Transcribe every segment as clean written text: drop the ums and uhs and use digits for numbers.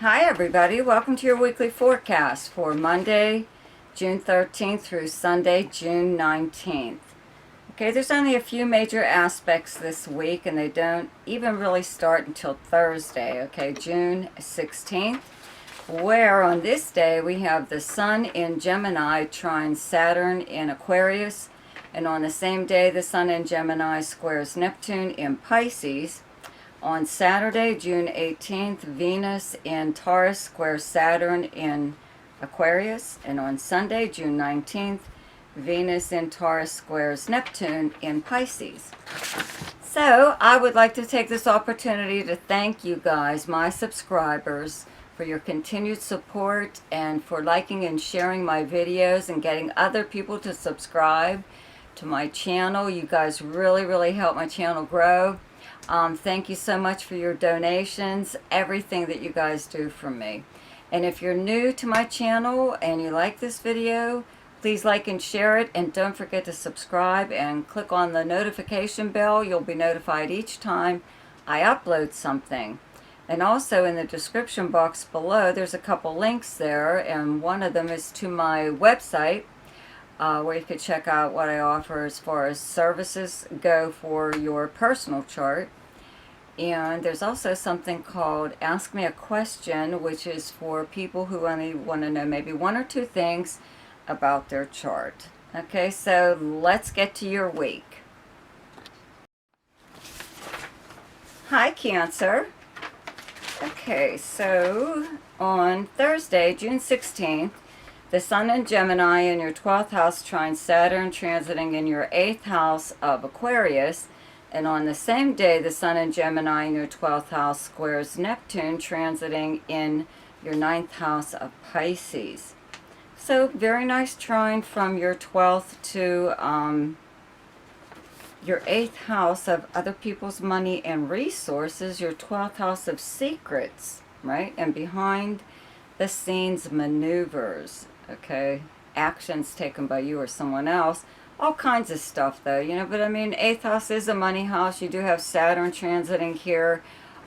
Hi everybody, welcome to your weekly forecast for Monday, June 13th through Sunday, June 19th. Okay, there's only a few major aspects this week and they don't even really start until Thursday, okay, June 16th, where on this day we have the Sun in Gemini trine Saturn in Aquarius, and on the same day the Sun in Gemini squares Neptune in Pisces. On Saturday, June 18th, Venus in Taurus squares Saturn in Aquarius. And on Sunday, June 19th, Venus in Taurus squares Neptune in Pisces. So, I would like to take this opportunity to thank you guys, my subscribers, for your continued support and for liking and sharing my videos and getting other people to subscribe to my channel. You guys really help my channel grow. Thank you so much for your donations, everything that you guys do for me. And if you're new to my channel and you like this video, please like and share it, and don't forget to subscribe and click on the notification bell. You'll be notified each time I upload something. And also in the description box below, there's a couple links there, and one of them is to my website, where you could check out what I offer as far as services go for your personal chart. And there's also something called Ask Me a Question, which is for people who only want to know maybe one or two things about their chart. Okay, so let's get to your week. Hi, Cancer. Okay, so on Thursday, June 16th, the Sun in Gemini in your 12th house trine Saturn transiting in your 8th house of Aquarius. And on the same day, the Sun in Gemini in your 12th house squares Neptune transiting in your 9th house of Pisces. So very nice trine from your 12th to your 8th house of other people's money and resources, your 12th house of secrets, right? And behind the scenes maneuvers. Okay, actions taken by you or someone else, all kinds of stuff though, you know, but I mean, 8th house is a money house. You do have Saturn transiting here.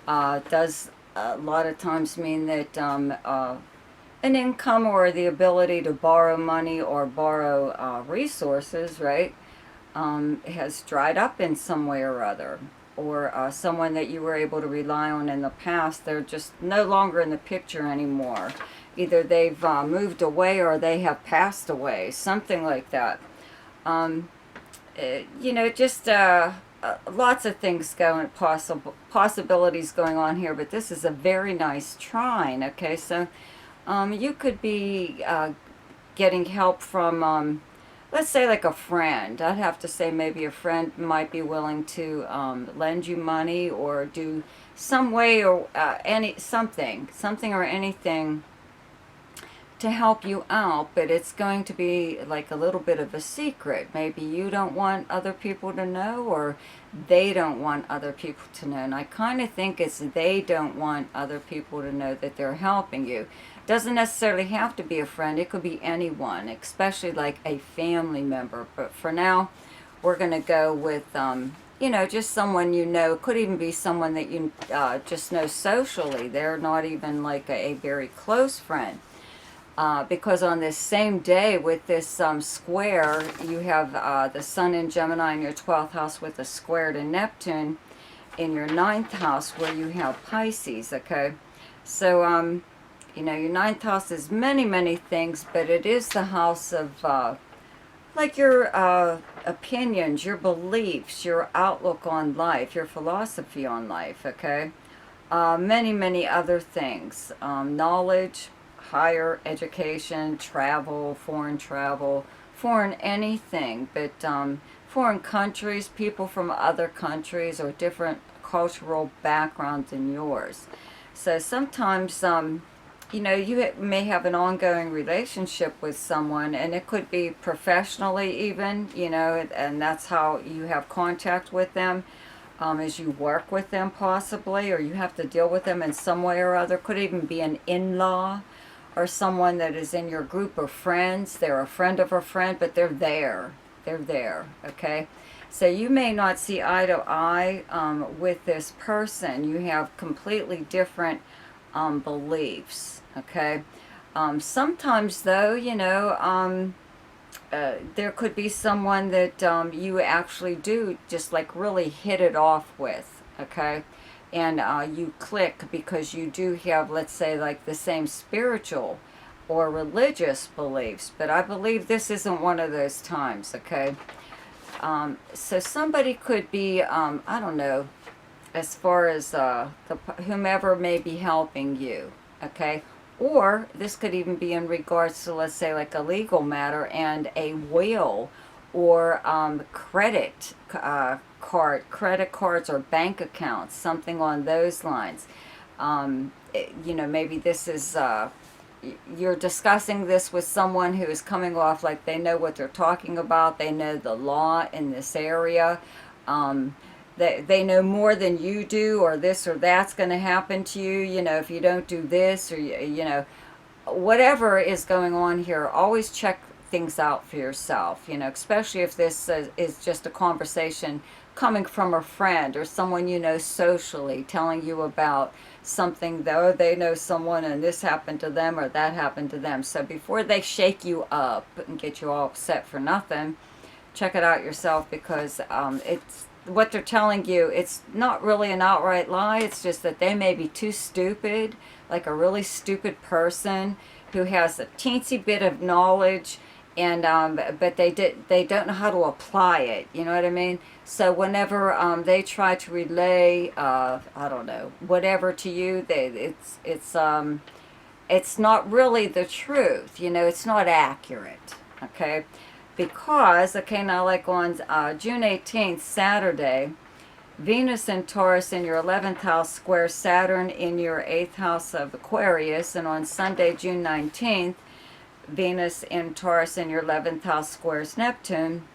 Does a lot of times mean that an income or the ability to borrow money or borrow resources, right, has dried up in some way or other. Or someone that you were able to rely on in the past, they're just no longer in the picture anymore. Either they've moved away or they have passed away, something like that. You know, just lots of things going, possibilities going on here, but this is a very nice trine, okay? So you could be getting help from, let's say like a friend. I'd have to say maybe a friend might be willing to lend you money or do some way or something or anything to help you out, but it's going to be like a little bit of a secret. Maybe you don't want other people to know, or they don't want other people to know. And I kind of think it's they don't want other people to know that they're helping you. Doesn't necessarily have to be a friend. It could be anyone, especially like a family member. But for now, we're going to go with, you know, just someone you know. It could even be someone that you just know socially. They're not even like a very close friend. Because on this same day with this square, you have the Sun in Gemini in your 12th house with a square to Neptune in your 9th house where you have Pisces, okay? So, you know, your 9th house is many things, but it is the house of, like your opinions, your beliefs, your outlook on life, your philosophy on life, okay? Many other things. Knowledge, higher education, travel, foreign anything, but foreign countries, people from other countries or different cultural backgrounds than yours. So sometimes, you know, you may have an ongoing relationship with someone, and it could be professionally even, you know, and that's how you have contact with them, as you work with them possibly, or you have to deal with them in some way or other. Could even be an in-law, or someone that is in your group of friends. They're a friend of a friend, but they're there. They're there, okay? So you may not see eye to eye with this person. You have completely different beliefs, okay? Sometimes, though, there could be someone that you actually do just like really hit it off with, okay? And you click because you do have, let's say, like the same spiritual or religious beliefs. But I believe this isn't one of those times, okay? So somebody could be, I don't know, as far as whomever may be helping you, okay? Or this could even be in regards to, let's say, like a legal matter and a will or credit cards or bank accounts, something on those lines. Maybe this is, you're discussing this with someone who is coming off like they know what they're talking about, they know the law in this area. They know more than you do, or this or that's going to happen to you, if you don't do this, or, whatever is going on here, always check things out for yourself, especially if this is just a conversation coming from a friend or someone you know socially telling you about something, though they know someone and this happened to them or that happened to them. So before they shake you up and get you all upset for nothing, check it out yourself, because it's what they're telling you, it's not really an outright lie. It's just that they may be too stupid, like a really stupid person who has a teensy bit of knowledge, and but they don't know how to apply it. You know what I mean? So whenever they try to relay, I don't know, whatever to you, it's not really the truth. It's not accurate. Okay. Because, okay, now like on June 18th, Saturday, Venus in Taurus in your 11th house squares Saturn in your 8th house of Aquarius. And on Sunday, June 19th, Venus in Taurus in your 11th house squares Neptune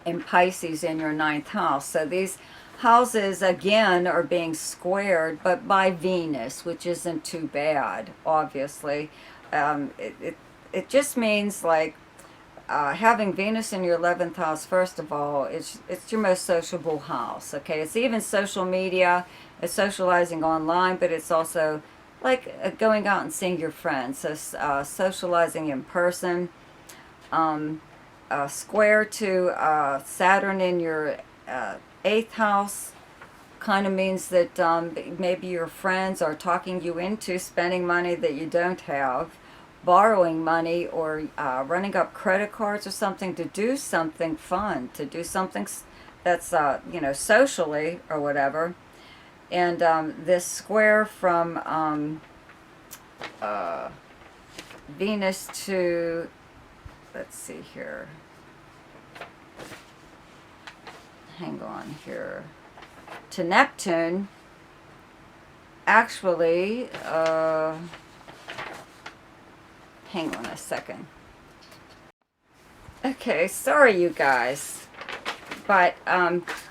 in Pisces in your 9th house. So these houses, again, are being squared, but by Venus, which isn't too bad, obviously. It just means, like, having Venus in your 11th house, first of all, it's your most sociable house, okay? It's even social media, it's socializing online, but it's also like going out and seeing your friends, so socializing in person. Square to Saturn in your 8th house kind of means that maybe your friends are talking you into spending money that you don't have, borrowing money, or running up credit cards or something to do something fun, to do something that's, socially or whatever. And this square from Venus to, let's see here, hang on here, to Neptune, actually, hang on a second. Okay, sorry you guys, but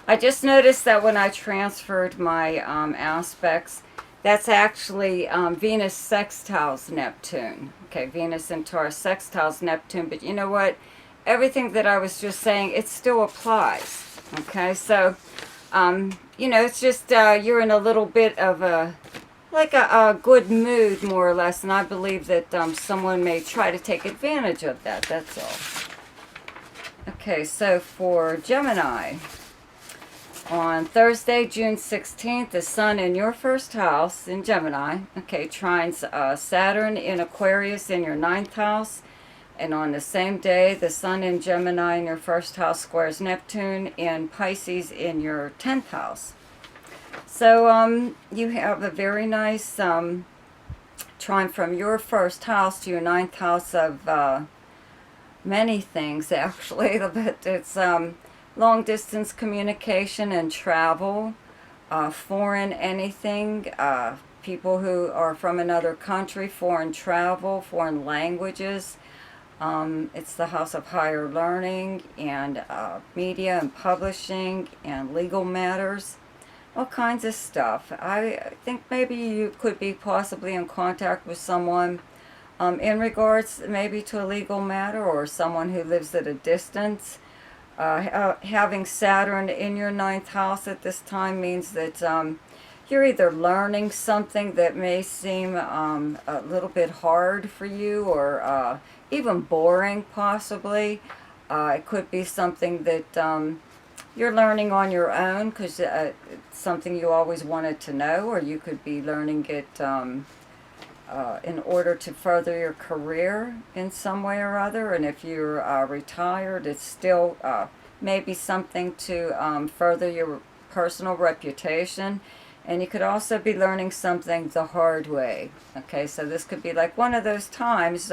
I just noticed that when I transferred my aspects, that's actually Venus sextiles Neptune. Okay, Venus in Taurus sextiles Neptune, but you know what? Everything that I was just saying, it still applies. Okay, so, it's just you're in a little bit of a good mood, more or less, and I believe that someone may try to take advantage of that, that's all. Okay, so for Gemini, on Thursday, June 16th, the Sun in your first house in Gemini, okay, trines Saturn in Aquarius in your 9th house, and on the same day, the Sun in Gemini in your first house squares Neptune in Pisces in your 10th house. So you have a very nice trine from your first house to your 9th house of many things, actually, but it's long distance communication and travel, foreign anything, people who are from another country, foreign travel, foreign languages. It's the house of higher learning and media and publishing and legal matters. All kinds of stuff. I think maybe you could be possibly in contact with someone in regards maybe to a legal matter, or someone who lives at a distance. Having Saturn in your 9th house at this time means that you're either learning something that may seem a little bit hard for you, or even boring possibly. It could be something that you're learning on your own because it's something you always wanted to know, or you could be learning it in order to further your career in some way or other. And if you're retired, it's still maybe something to further your personal reputation. And you could also be learning something the hard way. Okay, so this could be like one of those times,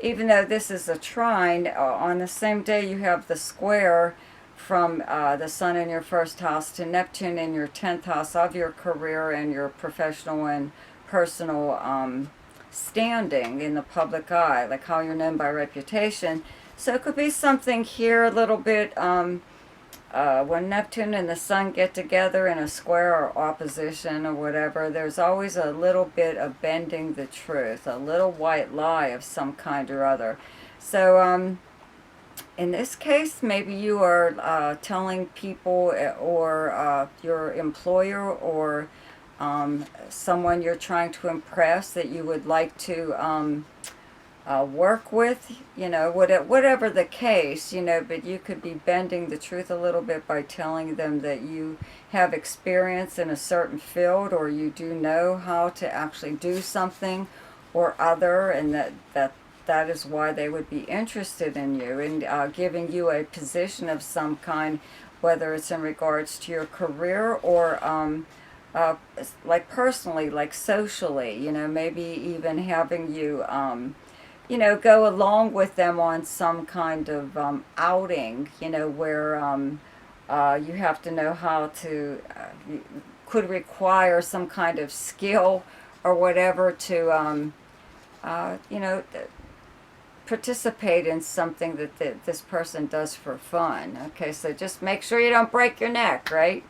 even though this is a trine, on the same day you have the square from the Sun in your first house to Neptune in your 10th house of your career and your professional and personal standing in the public eye, like how you're known by reputation. So it could be something here a little bit when Neptune and the Sun get together in a square or opposition or whatever, there's always a little bit of bending the truth, a little white lie of some kind or other. So in this case, maybe you are telling people or your employer or someone you're trying to impress that you would like to work with, whatever the case, but you could be bending the truth a little bit by telling them that you have experience in a certain field, or you do know how to actually do something or other, and that is why they would be interested in you and giving you a position of some kind, whether it's in regards to your career or like personally, like socially, maybe even having you go along with them on some kind of outing, where you have to know how to, could require some kind of skill or whatever to, participate in something that this person does for fun. Okay, so just make sure you don't break your neck, right?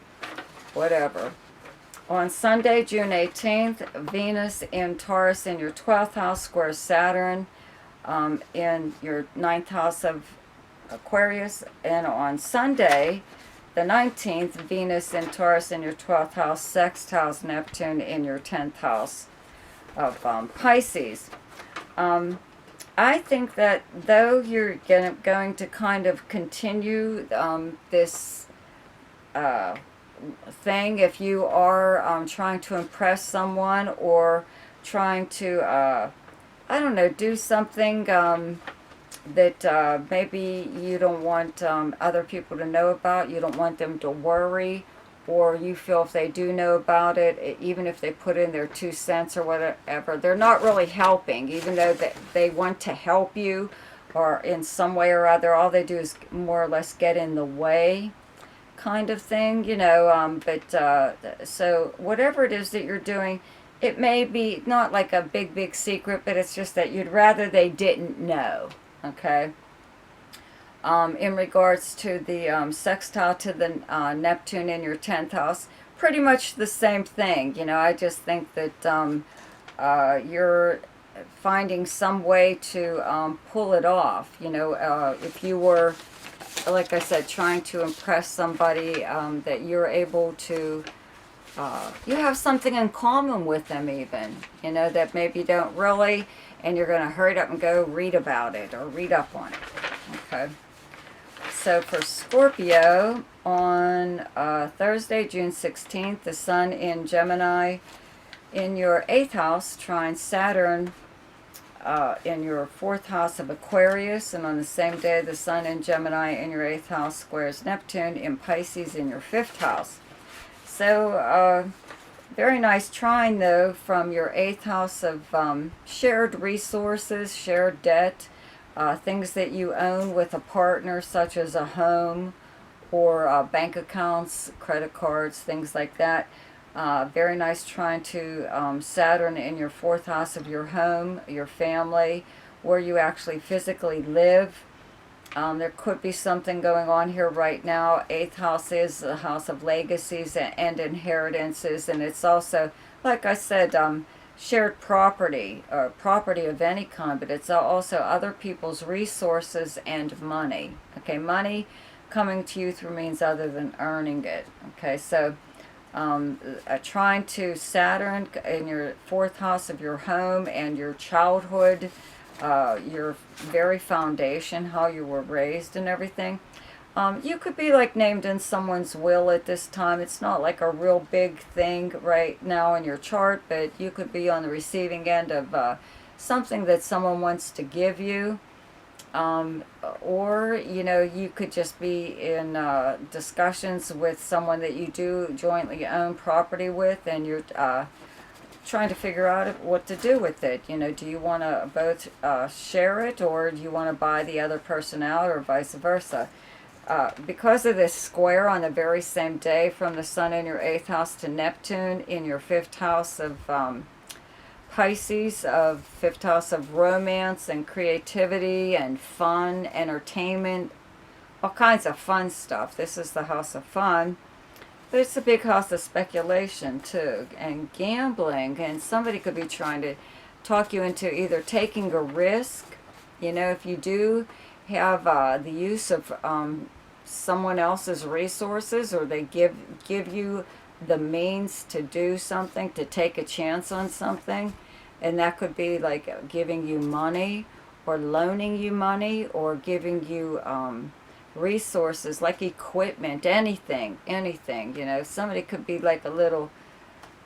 Whatever. On Sunday, June 18th, Venus in Taurus in your 12th house squares Saturn in your 9th house of Aquarius. And on Sunday, the 19th, Venus in Taurus in your 12th house, sextiles Neptune in your 10th house of Pisces. I think that though you're going to kind of continue this thing, if you are trying to impress someone or trying to do something that maybe you don't want other people to know about, you don't want them to worry, or you feel if they do know about it, even if they put in their 2 cents or whatever, they're not really helping, even though they want to help you or in some way or other, all they do is more or less get in the way kind of thing, so whatever it is that you're doing, it may be not like a big secret, but it's just that you'd rather they didn't know, okay? In regards to the sextile to the Neptune in your 10th house, pretty much the same thing, I just think that you're finding some way to pull it off, if you were, like I said, trying to impress somebody, that you're able to, you have something in common with them even, that maybe you don't really, and you're going to hurry up and go read about it or read up on it, okay? So for Scorpio, on Thursday, June 16th, the Sun in Gemini in your 8th house, trine Saturn in your 4th house of Aquarius, and on the same day, the Sun in Gemini in your 8th house squares Neptune in Pisces in your 5th house. So, very nice trine, though, from your 8th house of shared resources, shared debt, things that you own with a partner, such as a home or bank accounts, credit cards, things like that. Very nice trine to Saturn in your 4th house of your home, your family, where you actually physically live. There could be something going on here right now. 8th house is the house of legacies and inheritances, and it's also, like I said, shared property, or property of any kind, but it's also other people's resources and money. Okay, money coming to you through means other than earning it. Okay, so Trying to Saturn in your fourth house of your home and your childhood, your very foundation, how you were raised and everything. You could be like named in someone's will at this time. It's not like a real big thing right now in your chart, but you could be on the receiving end of something that someone wants to give you. Or, you know, you could just be in discussions with someone that you do jointly own property with, and you're trying to figure out what to do with it. You know, do you want to both share it, or do you want to buy the other person out, or vice versa? Because of this square on the very same day from the Sun in your 8th house to Neptune in your 5th house of Pisces, of 5th house of romance and creativity and fun, entertainment, all kinds of fun stuff. This is the house of fun. But it's a big house of speculation too, and gambling, and somebody could be trying to talk you into either taking a risk. You know, if you do have the use of someone else's resources, or they give you the means to do something, to take a chance on something, and that could be like giving you money or loaning you money or giving you resources like equipment, anything, you know. Somebody could be like a little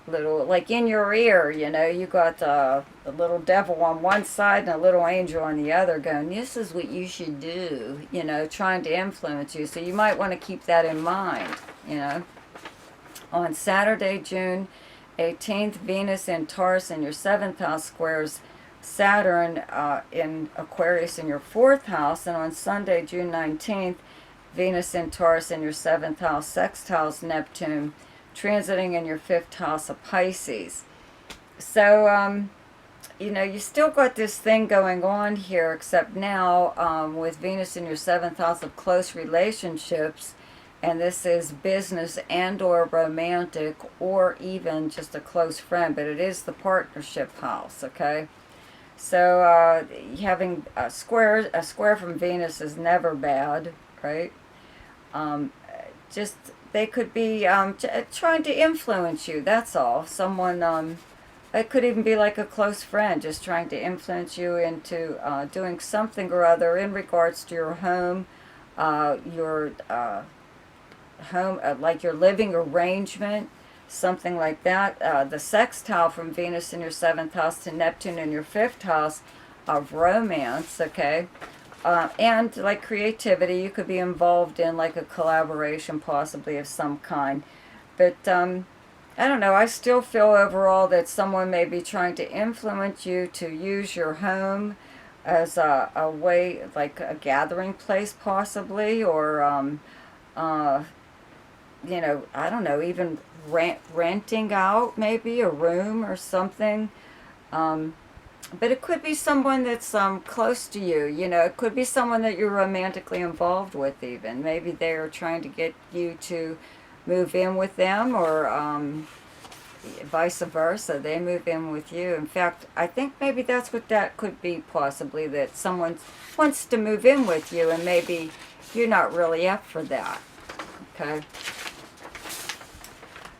like in your ear, you know. You got a little devil on one side and a little angel on the other going, this is what you should do, you know, trying to influence you. So you might want to keep that in mind, you know. On Saturday, June 18th, Venus in Taurus in your 7th house squares Saturn in Aquarius in your 4th house. And on Sunday, June 19th, Venus in Taurus in your 7th house, sextiles Neptune, transiting in your 5th house of Pisces. So, you know, you still got this thing going on here, except now with Venus in your 7th house of close relationships, and this is business and or romantic or even just a close friend, but it is the partnership house, okay? So having a square from Venus is never bad, right? Just they could be trying to influence you, that's all. Someone, it could even be like a close friend, just trying to influence you into doing something or other in regards to your home, your home, like your living arrangement, something like that. The sextile from Venus in your 7th house to Neptune in your 5th house of romance, okay? And like creativity, you could be involved in like a collaboration possibly of some kind. But I don't know, I still feel overall that someone may be trying to influence you to use your home as a way, like a gathering place possibly, or you know, I don't know, even renting out maybe a room or something. But it could be someone that's close to you, you know. It could be someone that you're romantically involved with even. Maybe they're trying to get you to move in with them, or vice versa. They move in with you. In fact, I think maybe that's what that could be possibly, that someone wants to move in with you and maybe you're not really up for that, okay?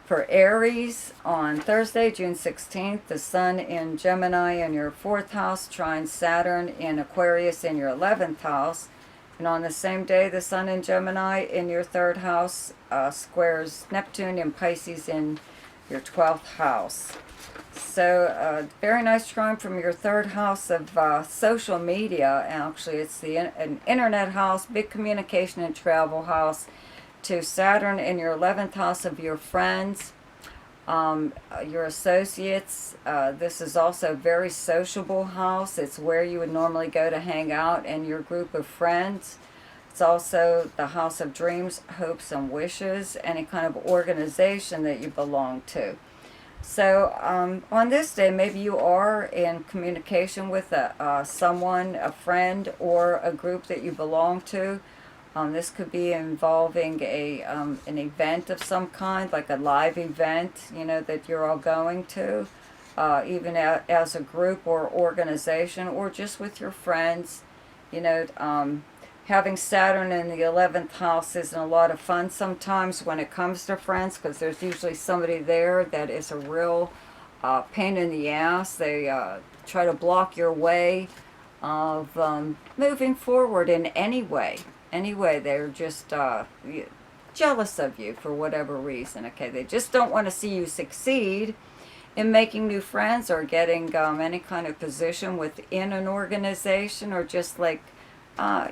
For Aries, on Thursday, June 16th, the Sun in Gemini in your 4th house, trines Saturn in Aquarius in your 11th house. And on the same day, the Sun in Gemini in your 3rd house squares Neptune in Pisces in your 12th house. So, very nice trine from your 3rd house of social media. Actually, it's an internet house, big communication and travel house, to Saturn in your 11th house of your friends, your associates. This is also a very sociable house. It's where you would normally go to hang out and your group of friends. It's also the house of dreams, hopes, and wishes, any kind of organization that you belong to. So on this day, maybe you are in communication with someone, a friend, or a group that you belong to. This could be involving an event of some kind, like a live event, you know, that you're all going to, even as a group or organization, or just with your friends, you know. Having Saturn in the 11th house isn't a lot of fun sometimes when it comes to friends, because there's usually somebody there that is a real pain in the ass. They try to block your way of moving forward in any way. Anyway, they're just jealous of you for whatever reason. Okay, they just don't want to see you succeed in making new friends or getting any kind of position within an organization, or just like,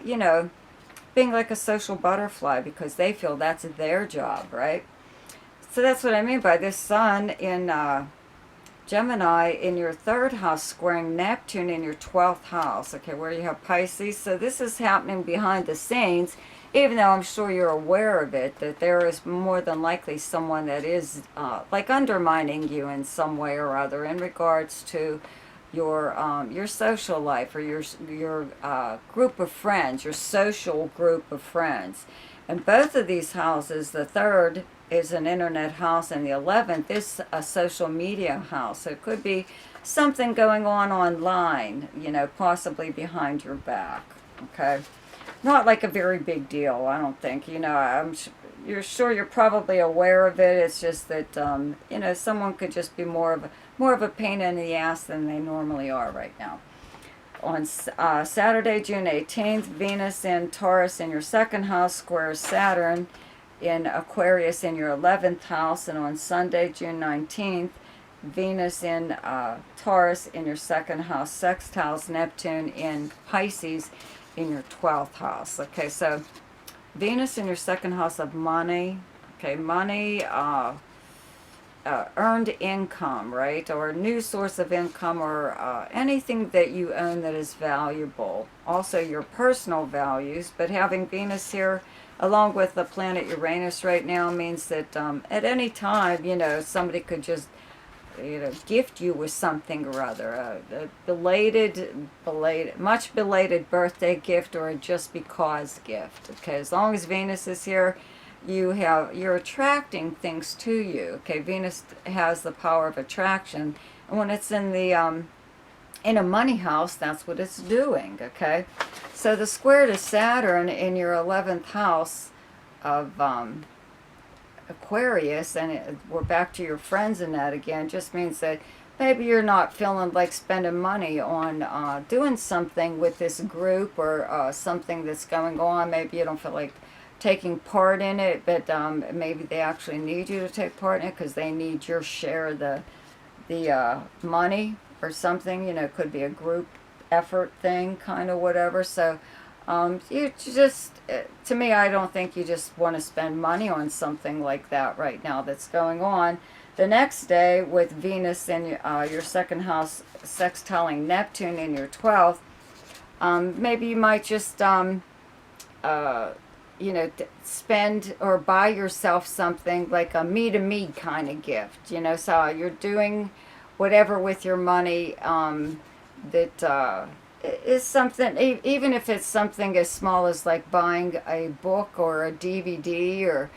you know, being like a social butterfly, because they feel that's their job, right? So that's what I mean by this sun in Gemini in your 3rd house squaring Neptune in your 12th house, okay, where you have Pisces. So this is happening behind the scenes, even though I'm sure you're aware of it, that there is more than likely someone that is like undermining you in some way or other in regards to your social life, or your group of friends, your social group of friends. And both of these houses, the 3rd is an internet house, and the 11th is a social media house. So it could be something going on online, you know, possibly behind your back, okay? Not like a very big deal, I don't think. You know, you're sure you're probably aware of it. It's just that, you know, someone could just be more of a pain in the ass than they normally are right now. On Saturday, June 18th, Venus in Taurus in your 2nd house squares Saturn in Aquarius in your 11th house. And on Sunday, June 19th, Venus in Taurus in your 2nd house sextiles Neptune in Pisces in your 12th house. Okay, so Venus in your 2nd house of money. Okay, money, earned income, right? Or a new source of income, or anything that you own that is valuable. Also your personal values, but having Venus here along with the planet Uranus right now means that at any time, you know, somebody could just, you know, gift you with something or other, a much belated birthday gift, or a just because gift. Okay, as long as Venus is here, you're attracting things to you. Okay, Venus has the power of attraction, and when it's in the in a money house, that's what it's doing. Okay, so the square to Saturn in your 11th house of Aquarius, and we're back to your friends in that again, just means that maybe you're not feeling like spending money on doing something with this group, or something that's going on. Maybe you don't feel like taking part in it, but maybe they actually need you to take part in it because they need your share of the money or something. You know, it could be a group effort thing, kind of whatever. So you just, to me, I don't think you just want to spend money on something like that right now that's going on. The next day, with Venus in your 2nd house sextiling Neptune in your 12th, maybe you might just you know, spend or buy yourself something like a me-to-me kind of gift, you know. So you're doing whatever with your money that is something, even if it's something as small as like buying a book or a DVD, or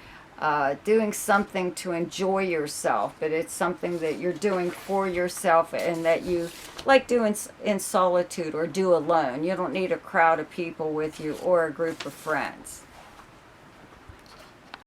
doing something to enjoy yourself, but it's something that you're doing for yourself and that you like doing in solitude or do alone. You don't need a crowd of people with you or a group of friends.